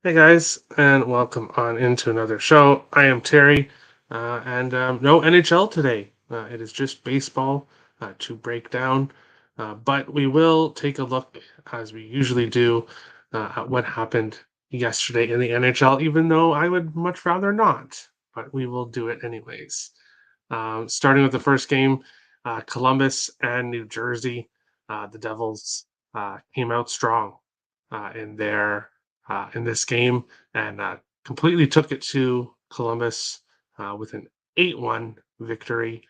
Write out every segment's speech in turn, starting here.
Hey guys, and welcome on into another show. I am Terry, and no NHL today. It is just baseball to break down, but we will take a look, as we usually do, at what happened yesterday in the NHL, even though I would much rather not, but we will do it anyways. Starting with the first game, Columbus and New Jersey, the Devils came out strong in this game and completely took it to Columbus with an 8-1 victory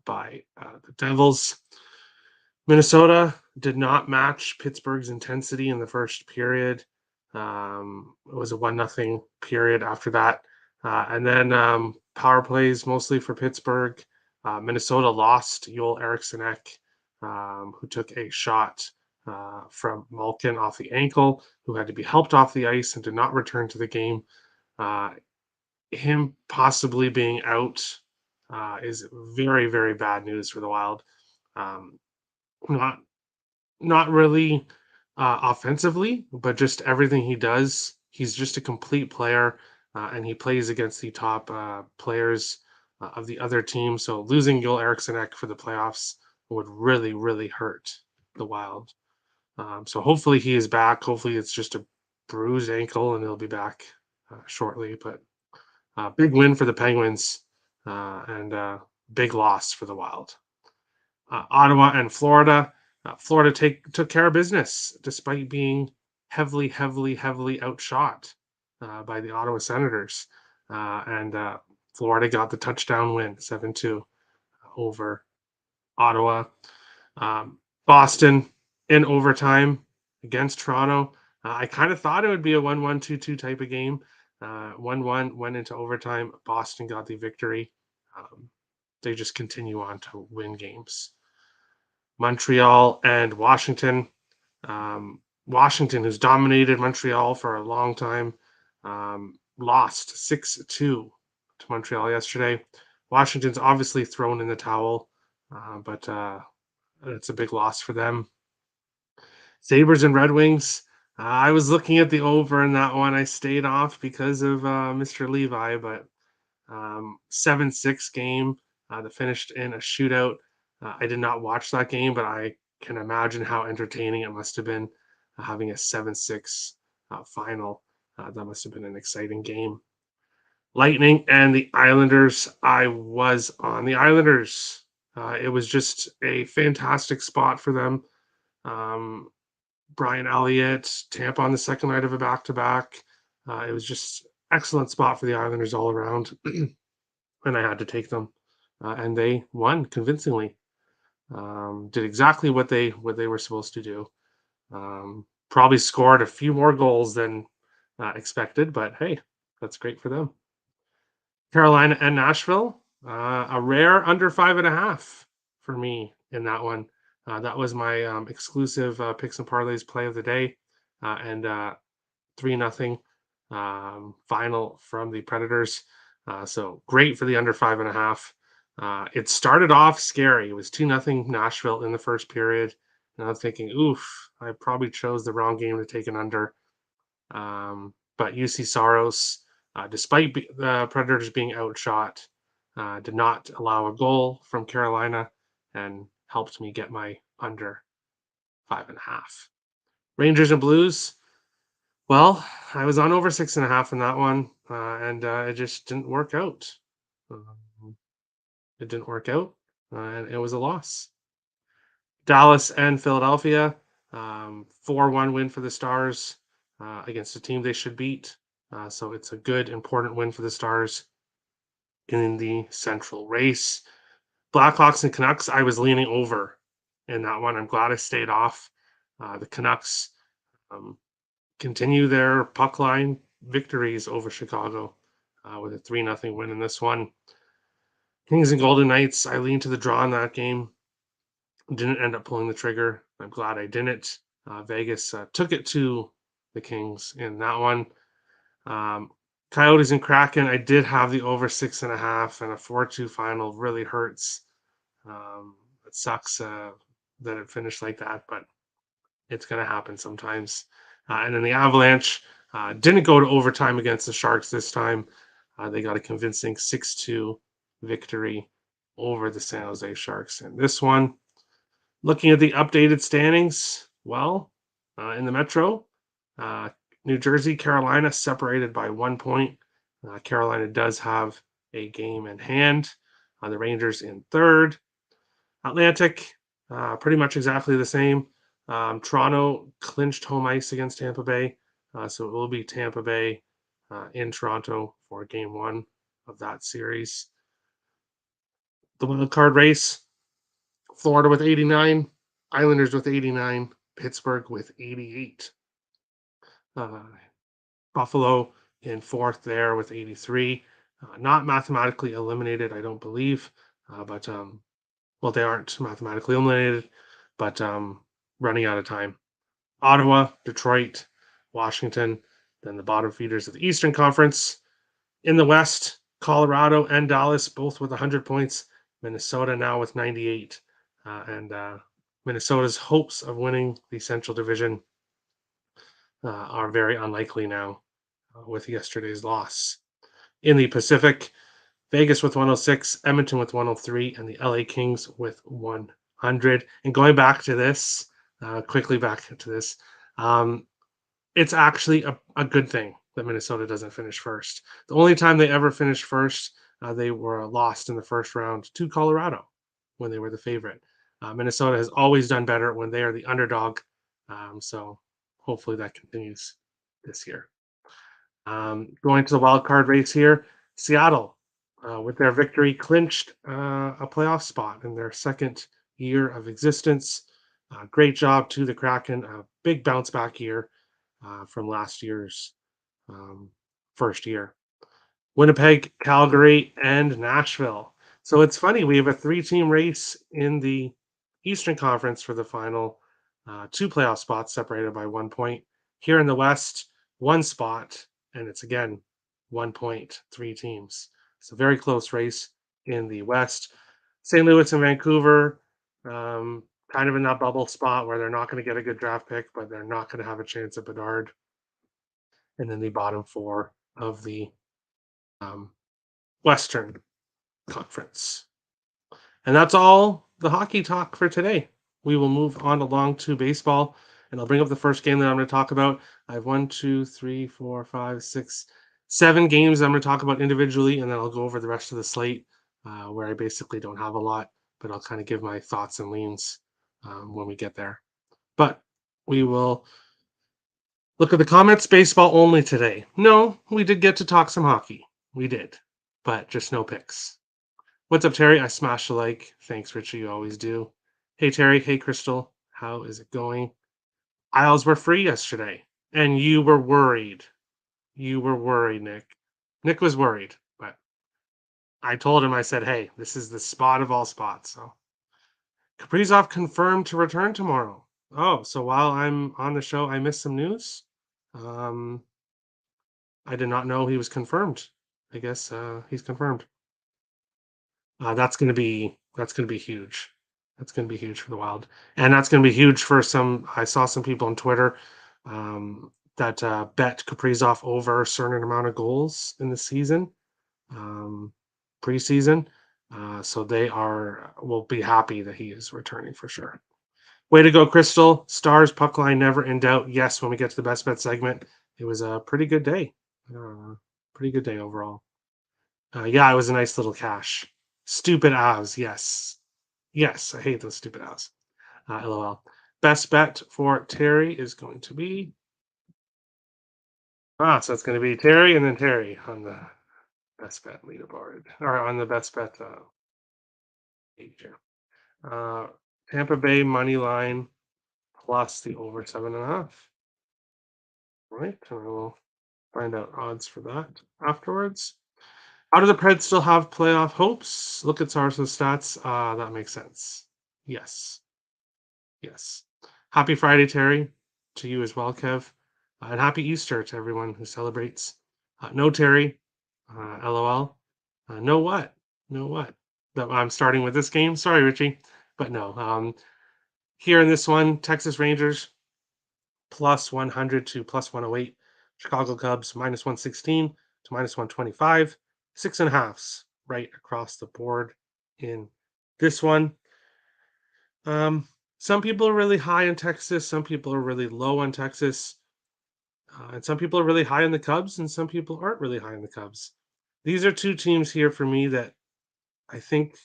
by the Devils. Minnesota did not match Pittsburgh's intensity in the first period. It was a 1-0 period after that. And then power plays mostly for Pittsburgh. Minnesota lost Joel Eriksson Ek, who took a shot from Malkin off the ankle, who had to be helped off the ice and did not return to the game. Uh, him possibly being out is very, very bad news for the Wild. Um, not not really offensively, but just everything he does. He's just a complete player, and he plays against the top players of the other team. So losing Joel Eriksson Ek for the playoffs would really, really hurt the Wild. So hopefully he is back. Hopefully it's just a bruised ankle and he'll be back shortly. But big win for the Penguins and big loss for the Wild. Ottawa and Florida. Florida took care of business despite being heavily, heavily, heavily outshot by the Ottawa Senators. And Florida got the touchdown win, 7-2 over Ottawa. Boston in overtime against Toronto. I kind of thought it would be a 1-1, 2-2 type of game. 1-1 went into overtime. Boston got the victory. They just continue on to win games. Montreal and Washington. Washington, who's dominated Montreal for a long time, lost 6-2 to Montreal yesterday. Washington's obviously thrown in the towel, but it's a big loss for them. Sabres and Red Wings. I was looking at the over in that one. I stayed off because of Mr. Levi, but 7-6 game that finished in a shootout. I did not watch that game, but I can imagine how entertaining it must have been having a 7-6 final. That must have been an exciting game. Lightning and the Islanders. I was on the Islanders. It was just a fantastic spot for them. Brian Elliott, Tampa on the second night of a back-to-back. It was just excellent spot for the Islanders all around, and I had to take them, and they won convincingly. Did exactly what they were supposed to do. Probably scored a few more goals than expected, but hey, that's great for them. Carolina and Nashville, a rare under 5.5 for me in that one. That was my exclusive picks and parlays play of the day, and 3-0 final from the Predators. So great for the under 5.5. It started off scary. It was 2-0 Nashville in the first period. And I was thinking, oof, I probably chose the wrong game to take an under. But UC Soros, despite the Predators being outshot, did not allow a goal from Carolina and helped me get my under 5.5. Rangers and Blues. Well, I was on over 6.5 in that one, and it just didn't work out. It didn't work out, and it was a loss. Dallas and Philadelphia, 4-1 win for the Stars against a team they should beat. So it's a good, important win for the Stars in the Central race. Blackhawks and Canucks, I was leaning over in that one. I'm glad I stayed off. The Canucks continue their puck line victories over Chicago with a 3-0 win in this one. Kings and Golden Knights, I leaned to the draw in that game. Didn't end up pulling the trigger. I'm glad I didn't. Vegas took it to the Kings in that one. Coyotes and Kraken, I did have the over 6.5, and a 4-2 final really hurts. It sucks that it finished like that, but it's going to happen sometimes. And then the Avalanche, Didn't go to overtime against the Sharks this time. They got a convincing 6-2 victory over the San Jose Sharks. And this one, looking at the updated standings, well, in the Metro, uh, New Jersey, Carolina separated by 1 point. Carolina does have a game in hand. The Rangers in third. Atlantic, pretty much exactly the same. Toronto clinched home ice against Tampa Bay. So it will be Tampa Bay in Toronto for game one of that series. The wild card race, Florida with 89, Islanders with 89, Pittsburgh with 88. Buffalo in fourth there with 83. Not mathematically eliminated, I don't believe, but well, they aren't mathematically eliminated, but running out of time. Ottawa, Detroit, Washington, then the bottom feeders of the Eastern Conference. In the West, Colorado and Dallas both with 100 points. Minnesota now with 98. And Minnesota's hopes of winning the Central Division are very unlikely now with yesterday's loss. In the Pacific, Vegas with 106, Edmonton with 103, and the LA Kings with 100. And going back to this, quickly back to this, it's actually a good thing that Minnesota doesn't finish first. The only time they ever finished first, they were lost in the first round to Colorado when they were the favorite. Minnesota has always done better when they are the underdog. So hopefully that continues this year. Going to the wild card race here, Seattle, with their victory, clinched a playoff spot in their second year of existence. Great job to the Kraken. A big bounce back year from last year's first year. Winnipeg, Calgary, and Nashville. So it's funny, we have a 3-team race in the Eastern Conference for the final 2 playoff spots separated by 1 point. Here in the West, 1 spot, and it's again 1 point, 3 teams. So very close race in the West. St. Louis and Vancouver, kind of in that bubble spot where they're not going to get a good draft pick, but they're not going to have a chance at Bedard. And then the bottom 4 of the Western Conference. And that's all the hockey talk for today. We will move on along to baseball, and I'll bring up the first game that I'm going to talk about. I have 1, 2, 3, 4, 5, 6, 7 games I'm going to talk about individually, and then I'll go over the rest of the slate where I basically don't have a lot, but I'll kind of give my thoughts and leans when we get there. But we will look at the comments. Baseball only today. No, we did get to talk some hockey. We did, but just no picks. What's up, Terry? I smashed a like. Thanks, Richie. You always do. Hey, Terry. Hey, Crystal. How is it going? Aisles were free yesterday, and you were worried. You were worried, Nick. Nick was worried, but I told him, I said, hey, this is the spot of all spots. So Kaprizov confirmed to return tomorrow. Oh, so while I'm on the show, I missed some news. I did not know he was confirmed. I guess he's confirmed. That's going to be huge. That's going to be huge for the Wild, and that's going to be huge for some. I saw some people on Twitter that bet Kaprizov over a certain amount of goals in the season, preseason. So they will be happy that he is returning for sure. Way to go, Crystal. Stars puck line never in doubt. Yes, when we get to the best bet segment, it was a pretty good day. Pretty good day overall. Yeah, it was a nice little cash. Stupid Avs, yes. Yes, I hate those stupid Avs. LOL. Best bet for Terry is going to be... so it's going to be Terry and then Terry on the best bet leaderboard. Or on the best bet page here. Tampa Bay money line plus the over 7.5. Right, and we'll find out odds for that afterwards. How do the Preds still have playoff hopes? Look at Sarso's stats. That makes sense. Yes. Yes. Happy Friday, Terry. To you as well, Kev. And happy Easter to everyone who celebrates. No, Terry. LOL. No what? No what? That I'm starting with this game. Sorry, Richie. But no. Here in this one, Texas Rangers plus 100 to plus 108. Chicago Cubs minus 116 to minus 125, 6.5s right across the board in this one. Some people are really high in Texas, some people are really low on Texas, and some people are really high on the Cubs, and some people aren't really high on the Cubs. These are two teams here for me that I think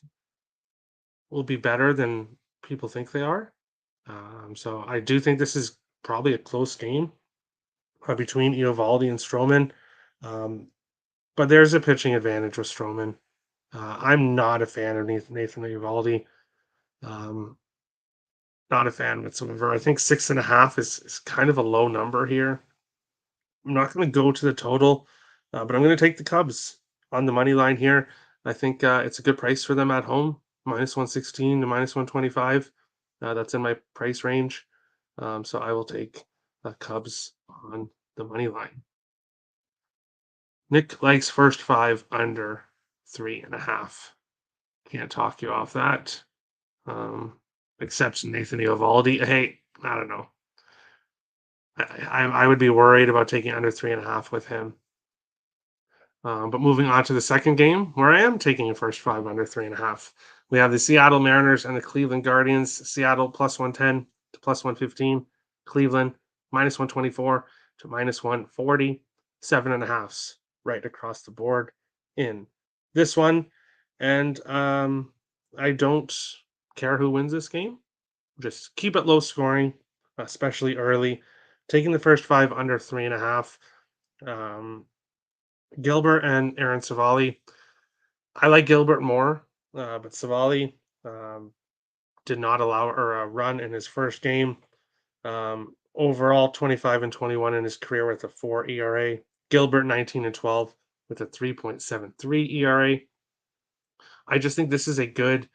will be better than people think they are. So I do think this is probably a close game between Eovaldi and Stroman. Um, but there's a pitching advantage with Stroman. I'm not a fan of Nathan Eovaldi. Um, not a fan whatsoever. I think 6.5 is kind of a low number here. I'm not going to go to the total, but I'm going to take the Cubs on the money line here. I think it's a good price for them at home, minus 116 to minus 125. That's in my price range. So I will take the Cubs on the money line. Nick likes first five under 3.5. Can't talk you off that. Except Nathan Eovaldi. Hey, I don't know. I would be worried about taking under 3.5 with him. But moving on to the second game, where I am taking a first five under 3.5. We have the Seattle Mariners and the Cleveland Guardians. Seattle plus 110 to plus 115. Cleveland minus 124 to minus 140. 7.5s right across the board in this one. And I don't care who wins this game. Just keep it low scoring, especially early. Taking the first five under 3.5. Gilbert and Aaron Savali. I like Gilbert more, but Savali did not allow or a run in his first game. Overall, 25 and 21 in his career with a 4 ERA. Gilbert 19 and 12 with a 3.73 ERA. I just think this is a good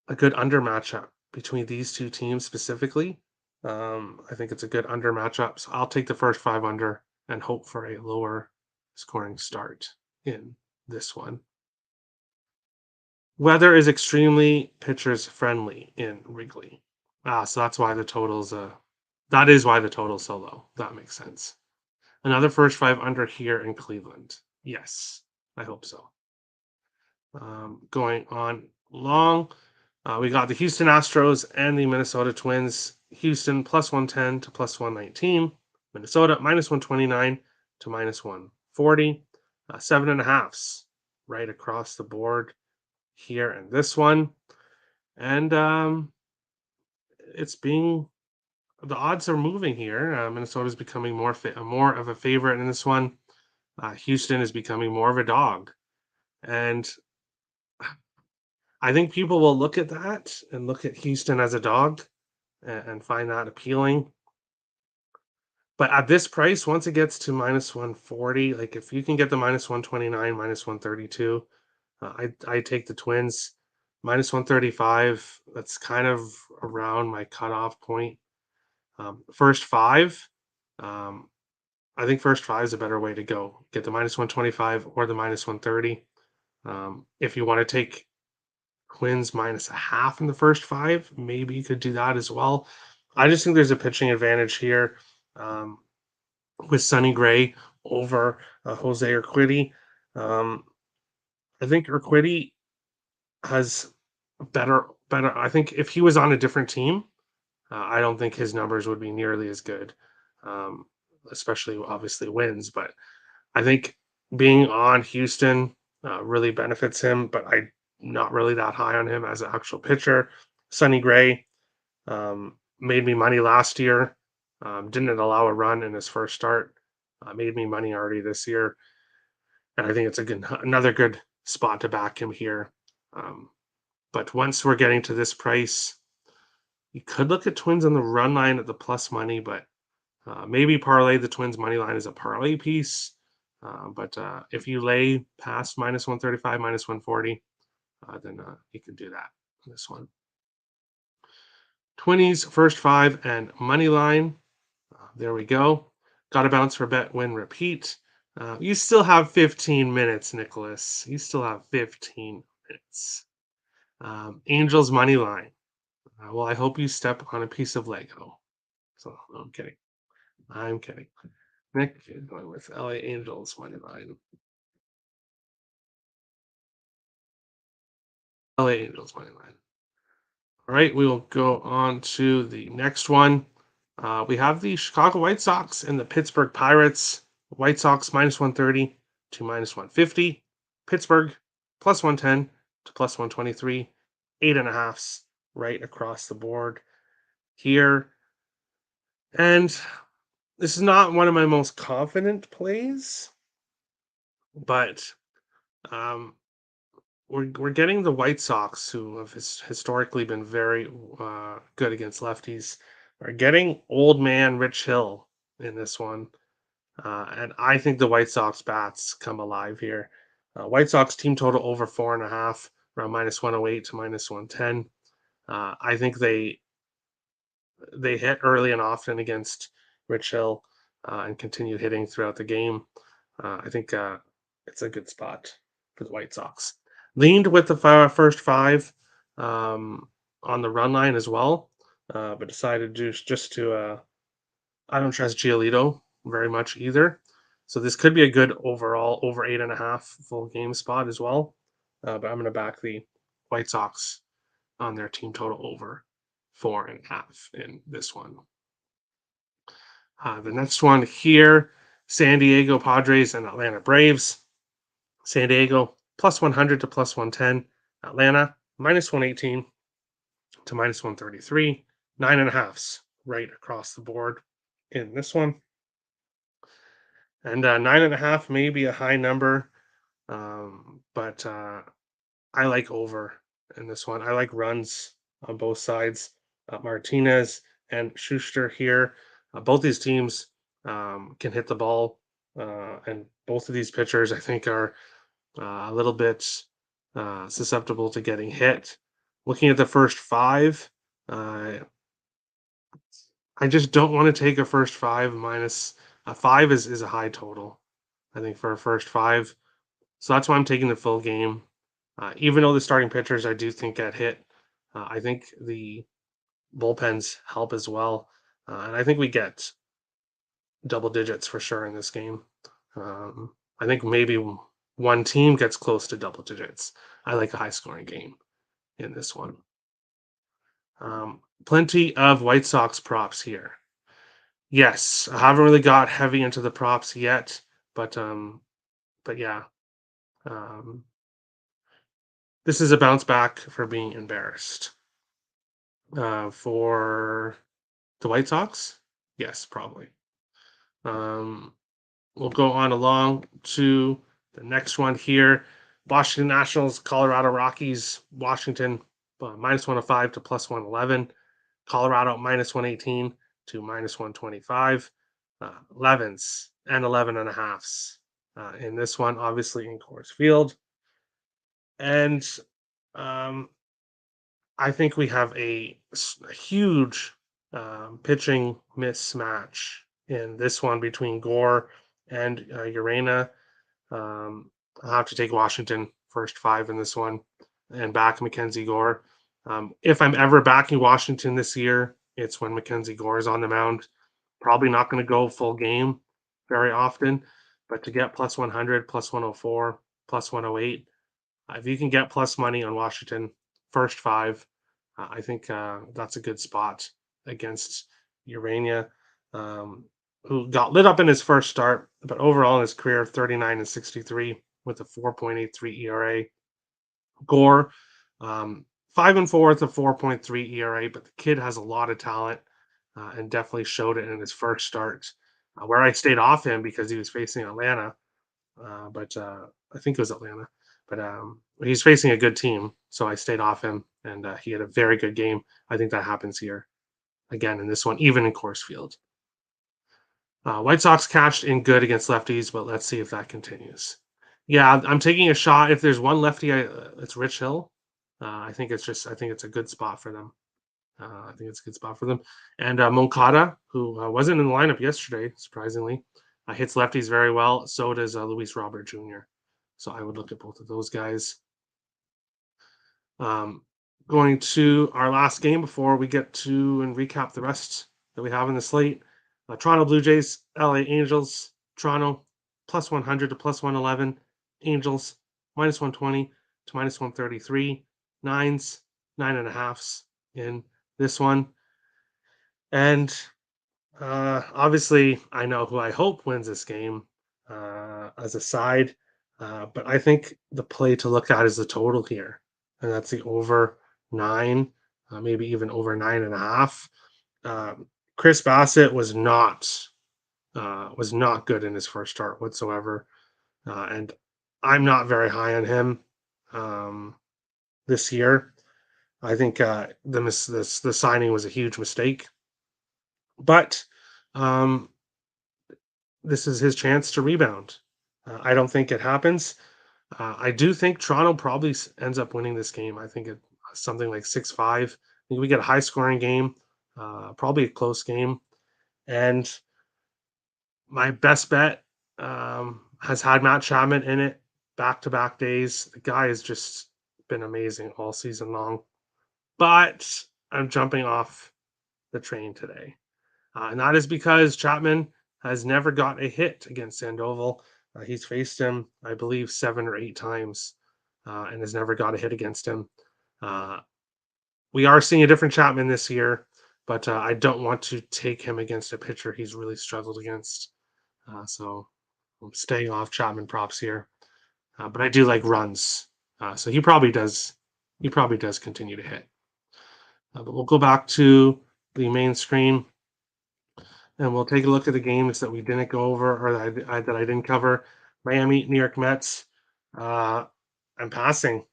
under matchup between these two teams specifically. I think it's a good under matchup. So I'll take the first five under and hope for a lower scoring start in this one. Weather is extremely pitchers friendly in Wrigley. So that's why the total's that is why the total's so low. That makes sense. Another first five under here in Cleveland. Yes, I hope so. Going on long, we got the Houston Astros and the Minnesota Twins. Houston plus 110 to plus 119. Minnesota minus 129 to minus 140. 7.5s right across the board here in this one. And the odds are moving here. Minnesota is becoming more of a favorite in this one. Houston is becoming more of a dog. And I think people will look at that and look at Houston as a dog and find that appealing. But at this price, once it gets to minus 140, like if you can get the minus 129, minus 132, I take the Twins. Minus 135, that's kind of around my cutoff point. First five, I think first five is a better way to go. Get the minus 125 or the minus 130. If you want to take Twins minus a half in the first five, maybe you could do that as well. I just think there's a pitching advantage here with Sonny Gray over Jose Urquidy. I think Urquidy has better. I think if he was on a different team, I don't think his numbers would be nearly as good, especially obviously wins. But I think being on Houston really benefits him. But I'm not really that high on him as an actual pitcher. Sonny Gray made me money last year. Didn't allow a run in his first start. Made me money already this year, and I think it's another good spot to back him here. But once we're getting to this price, you could look at Twins on the run line at the plus money, but maybe parlay the Twins money line as a parlay piece. But if you lay past minus 135, minus 140, then you can do that on this one. 20s, first five, and money line. There we go. Got to bounce for bet, win, repeat. You still have 15 minutes, Nicholas. You still have 15 minutes. Angels money line. Well, I hope you step on a piece of Lego. So no, I'm kidding. I'm kidding. Nick is going with LA Angels money line. LA Angels money line. All right, we will go on to the next one. We have the Chicago White Sox and the Pittsburgh Pirates. White Sox minus 130 to minus 150. Pittsburgh plus 110 to plus 123. 8.5s right across the board here. And this is not one of my most confident plays, but um, we're getting the White Sox, who have historically been very good against lefties. We're getting old man Rich Hill in this one, and I think the White Sox bats come alive here. White Sox team total over 4.5, around minus 108 to minus 110. I think they hit early and often against Rich Hill and continued hitting throughout the game. I think it's a good spot for the White Sox. Leaned with the first five on the run line as well, but decided just to. I don't trust Giolito very much either. So this could be a good overall over 8.5 full game spot as well. But I'm going to back the White Sox on their team total over 4.5 in this one. The next one here, San Diego Padres and Atlanta Braves. San Diego plus 100 to plus 110. Atlanta minus 118 to minus 133. 9.5s right across the board in this one. And 9.5 may be a high number, but I like over in this one. I like runs on both sides. Martinez and Schuster here. Both these teams can hit the ball, and both of these pitchers, I think, are a little bit susceptible to getting hit. Looking at the first five, I just don't want to take a first five minus a five is a high total, I think, for a first five. So that's why I'm taking the full game. Even though the starting pitchers I do think get hit, I think the bullpens help as well. And I think we get double digits for sure in this game. I think maybe one team gets close to double digits. I like a high scoring game in this one. Plenty of White Sox props here. Yes, I haven't really got heavy into the props yet, but yeah, um, this is a bounce back for being embarrassed. For the White Sox, yes, probably. Um, we'll go on along to the next one here. Washington Nationals, Colorado Rockies, Washington minus 105 to plus 111. Colorado minus 118 to minus 125. 11s and 11.5s in this one, obviously in Coors Field. And I think we have a huge pitching mismatch in this one between Gore and Urena. I'll have to take Washington first five in this one and back Mackenzie Gore. If I'm ever backing Washington this year, it's when Mackenzie Gore is on the mound. Probably not going to go full game very often, but to get plus 100, plus 104, plus 108, if you can get plus money on Washington first five, I think that's a good spot against Urania, who got lit up in his first start, but overall in his career, 39 and 63 with a 4.83 ERA. Gore, 5-4 with a 4.3 ERA, but the kid has a lot of talent and definitely showed it in his first start, where I stayed off him because he was facing Atlanta. But I think it was Atlanta. But he's facing a good team, so I stayed off him, and he had a very good game. I think that happens here again in this one, even in Coors Field. White Sox cashed in good against lefties, but let's see if that continues. Yeah, I'm taking a shot. If there's one lefty, it's Rich Hill. I think it's a good spot for them. I think it's a good spot for them. And Moncada, who wasn't in the lineup yesterday, surprisingly, hits lefties very well. So does Luis Robert Jr. So I would look at both of those guys. Going to our last game before we get to and recap the rest that we have in the slate. Toronto Blue Jays, LA Angels, Toronto plus 100 to plus 111, Angels minus 120 to minus 133, nines, 9.5s in this one. And obviously, I know who I hope wins this game as a side, but I think the play to look at is the total here, and that's the over nine, maybe even over 9.5. Um, Chris Bassett was not good in his first start whatsoever, and I'm not very high on him um, this year. I think the signing was a huge mistake, but um, this is his chance to rebound. I don't think it happens. I do think Toronto probably ends up winning this game. I think it something like 6-5. I think we get a high scoring game, probably a close game, and my best bet has had Matt Chapman in it back to back days. The guy has just been amazing all season long. But I'm jumping off the train today. And that is because Chapman has never got a hit against Sandoval. He's faced him, I believe, 7 or 8 times and has never got a hit against him. Uh, we are seeing a different Chapman this year, but I don't want to take him against a pitcher he's really struggled against. So I'm staying off Chapman props here, but I do like runs. So he probably does. He probably does continue to hit. But we'll go back to the main screen and we'll take a look at the games that we didn't go over or that I didn't cover. Miami, New York Mets. Uh, I'm passing,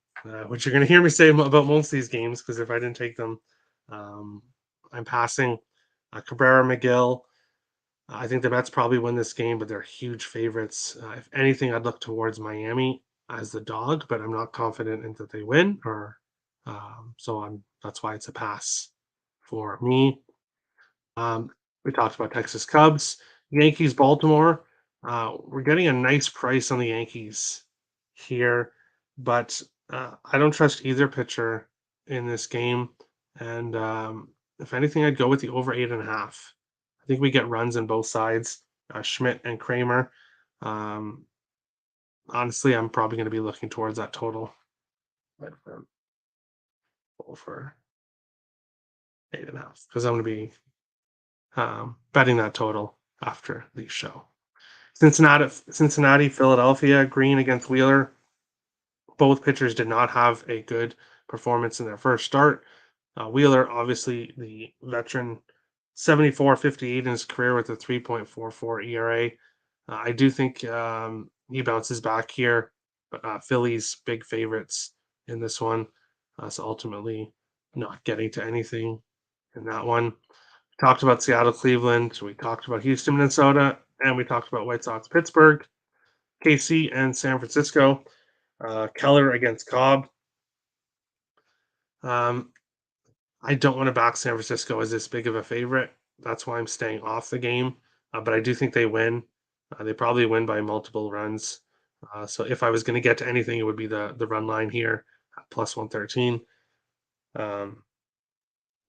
which you're going to hear me say about most of these games because if I didn't take them, um, I'm passing. Cabrera, McGill. I think the Mets probably win this game, but they're huge favorites. If anything, I'd look towards Miami as the dog, but I'm not confident in that they win. Or so I'm. That's why it's a pass for me. Um, we talked about Texas Cubs, Yankees, Baltimore. We're getting a nice price on the Yankees here, but I don't trust either pitcher in this game. And if anything, I'd go with the over 8.5. I think we get runs on both sides, Schmidt and Kramer. Um, honestly, I'm probably going to be looking towards that total, but over 8.5 because I'm going to be betting that total after the show. Cincinnati, Philadelphia, Green against Wheeler. Both pitchers did not have a good performance in their first start. Wheeler, obviously the veteran, 74-58 in his career with a 3.44 ERA. I do think he bounces back here. But Phillies big favorites in this one, so ultimately not getting to anything in that one. Talked about Seattle, Cleveland. We talked about Houston, Minnesota, and we talked about White Sox, Pittsburgh, KC, and San Francisco. Keller against Cobb. Um, I don't want to back San Francisco as this big of a favorite. That's why I'm staying off the game. But I do think they win. They probably win by multiple runs. So if I was going to get to anything, it would be the run line here, plus 113.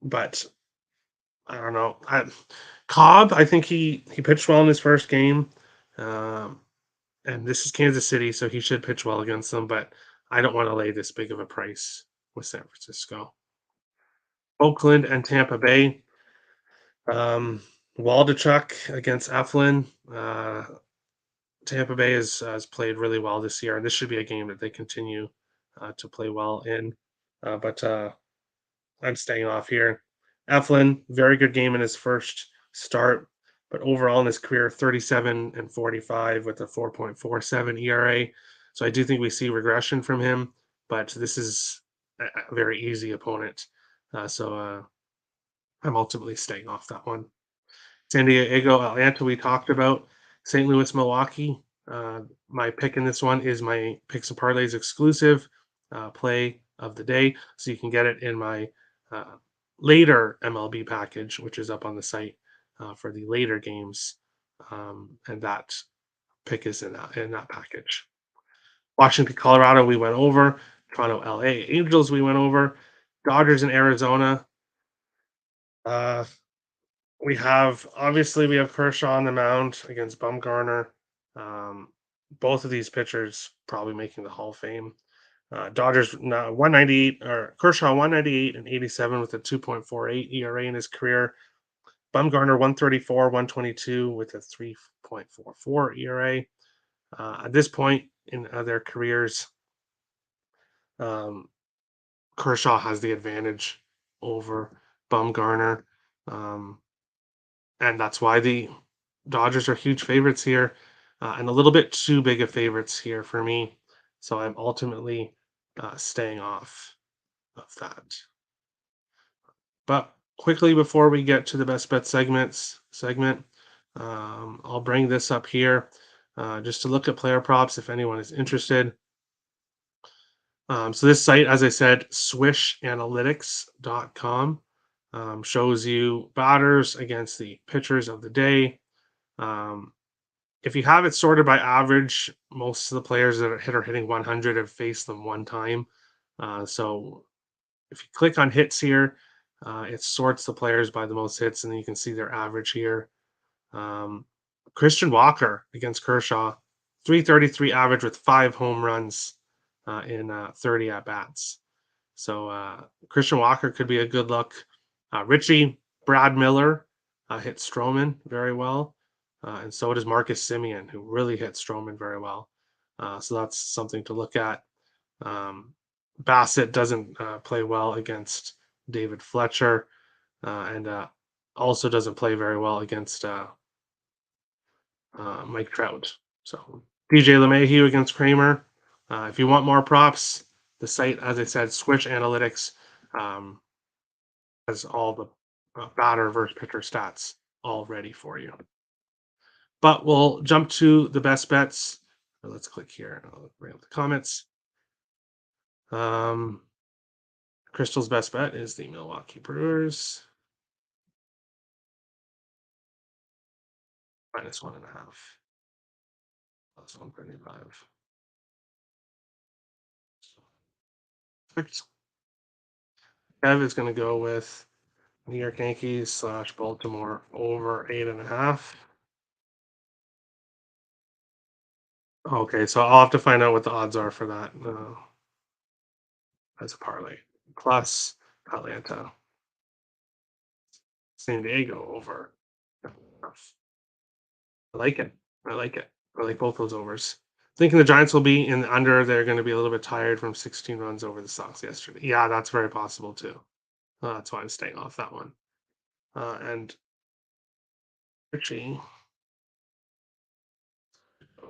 But I don't know. Cobb, I think he pitched well in his first game. Um, and this is Kansas City, so he should pitch well against them. But I don't want to lay this big of a price with San Francisco. Oakland and Tampa Bay. Um, Waldachuk against Eflin. Tampa Bay has played really well this year, and this should be a game that they continue to play well in. But I'm staying off here. Eflin, very good game in his first start, but overall in his career, 37 and 45 with a 4.47 ERA. So I do think we see regression from him, but this is a very easy opponent. So I'm ultimately staying off that one. San Diego, Atlanta, we talked about. St. Louis, Milwaukee. My pick in this one is my Picks and Parlays exclusive play of the day. So you can get it in my later MLB package, which is up on the site for the later games. And that pick is in that package. Washington, Colorado, we went over. Toronto, LA, Angels, we went over. Dodgers in Arizona. We have Kershaw on the mound against Bumgarner. Um, Both of these pitchers probably making the Hall of Fame. Dodgers 198 or Kershaw 198 and 87 with a 2.48 ERA in his career. Bumgarner 134, 122 with a 3.44 ERA. At this point in their careers, um, Kershaw has the advantage over Bumgarner. Um, and that's why the Dodgers are huge favorites here, and a little bit too big of favorites here for me. So I'm ultimately staying off of that. But quickly before we get to the best bet segment, I'll bring this up here just to look at player props if anyone is interested. So this site, as I said, swishanalytics.com, shows you batters against the pitchers of the day. Um, if you have it sorted by average, most of the players that are hitting 100 have faced them one time. So if you click on hits here, it sorts the players by the most hits, and then you can see their average here. Um, Christian Walker against Kershaw, 333 average with 5 home runs in 30 at bats. So Christian Walker could be a good look. Brad Miller hit Stroman very well. And so does Marcus Simeon, who really hit Stroman very well. So that's something to look at. Bassett doesn't play well against David Fletcher, and also doesn't play very well against Mike Trout. So DJ LeMahieu against Kramer. If you want more props, the site, as I said, Switch Analytics, um, has all the batter versus pitcher stats all ready for you. But we'll jump to the best bets. Let's click here. I'll bring up the comments. Crystal's best bet is the Milwaukee Brewers -1.5, +135. Perfect. Kev is going to go with New York Yankees / Baltimore over 8.5. Okay, so I'll have to find out what the odds are for that as a parlay. Plus Atlanta, San Diego over. I like it. I like it. I like both those overs. Thinking the Giants will be in the under. They're going to be a little bit tired from 16 runs over the Sox yesterday. Yeah, that's very possible too. That's why I'm staying off that one. And Richie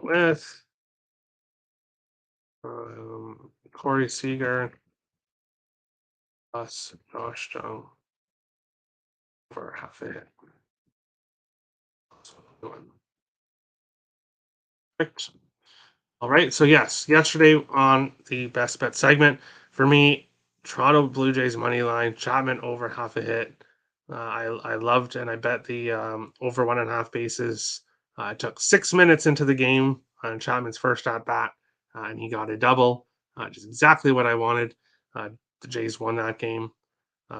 with Corey Seager plus Josh Jung for half a hit. Perfect. All right. So yes, yesterday on the best bet segment, for me, Toronto Blue Jays money line, Chapman over half a hit. I loved and I bet the over 1.5 bases. I took 6 minutes into the game on Chapman's first at bat, and he got a double, which is exactly what I wanted. The Jays won that game,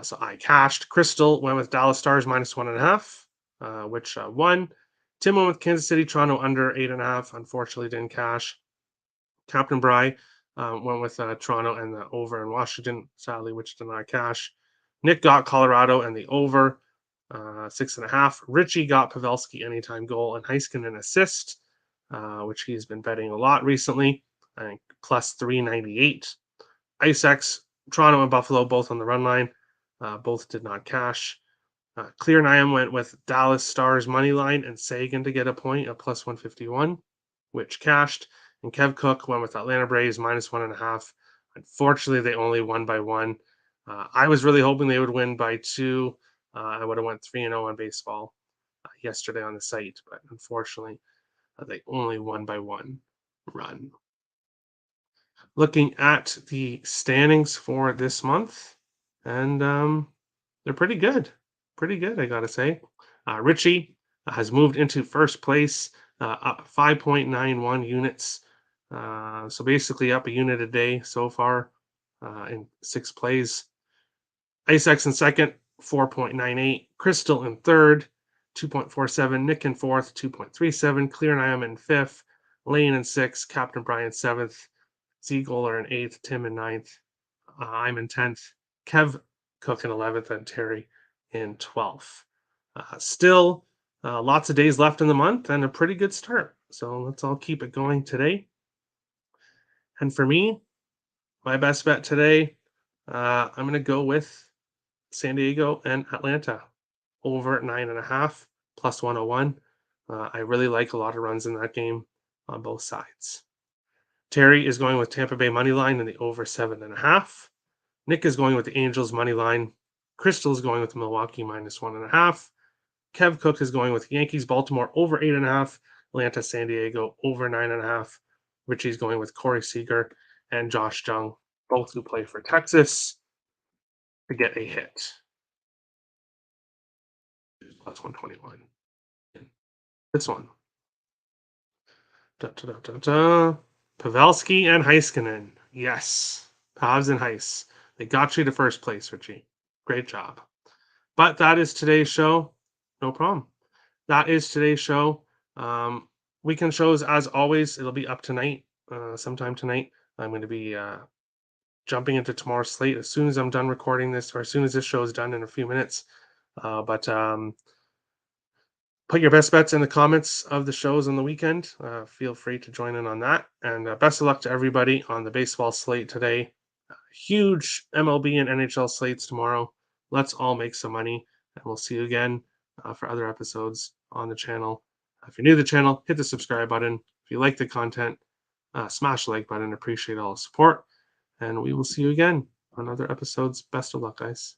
so I cashed. Crystal went with Dallas Stars -1.5, which won. Tim went with Kansas City, Toronto under 8.5. Unfortunately, didn't cash. Captain Bry went with Toronto and the over in Washington, sadly, which did not cash. Nick got Colorado and the over 6.5. Richie got Pavelski anytime goal and Heiskanen assist, which he's been betting a lot recently. I think plus 398. IceX, Toronto and Buffalo both on the run line. Both did not cash. Clear and IM went with Dallas Stars money line and Sagan to get a point of plus 151, which cashed. And Kev Cook went with Atlanta Braves -1.5. Unfortunately, they only won by 1. I was really hoping they would win by 2. I would have went 3-0 on baseball yesterday on the site, but unfortunately, they only won by 1 run. Looking at the standings for this month, and they're pretty good. Pretty good, I gotta say. Richie has moved into first place, up 5.91 units. So basically up a unit a day so far in 6 plays. IceX in second, 4.98. Crystal in third, 2.47. Nick in fourth, 2.37. Clear and I am in fifth. Lane in sixth. Captain Brian seventh. Ziegler in eighth. Tim in ninth. I'm in 10th. Kev Cook in 11th. And Terry in 12th. Still lots of days left in the month and a pretty good start. So let's all keep it going today. And for me, my best bet today, I'm going to go with San Diego and Atlanta over 9.5 plus 101. I really like a lot of runs in that game on both sides. Terry is going with Tampa Bay money line in the over 7.5. Nick is going with the Angels money line. Crystal is going with Milwaukee minus 1.5. Kev Cook is going with Yankees Baltimore over 8.5. Atlanta San Diego over 9.5. Richie's going with Corey Seager and Josh Jung, both who play for Texas, to get a hit. Plus 121. This one. Pavelski and Heiskanen. Yes. Pavs and Heis. They got you to first place, Richie. Great job. But that is today's show. No problem. That is today's show. Weekend shows, as always, it'll be up tonight, sometime tonight. I'm going to be jumping into tomorrow's slate as soon as I'm done recording this, or as soon as this show is done in a few minutes. But put your best bets in the comments of the shows on the weekend. Feel free to join in on that. And best of luck to everybody on the baseball slate today. Huge MLB and NHL slates tomorrow. Let's all make some money. And we'll see you again for other episodes on the channel. If you're new to the channel, hit the subscribe button. If you like the content, smash the like button. Appreciate all the support. And we will see you again on other episodes. Best of luck, guys.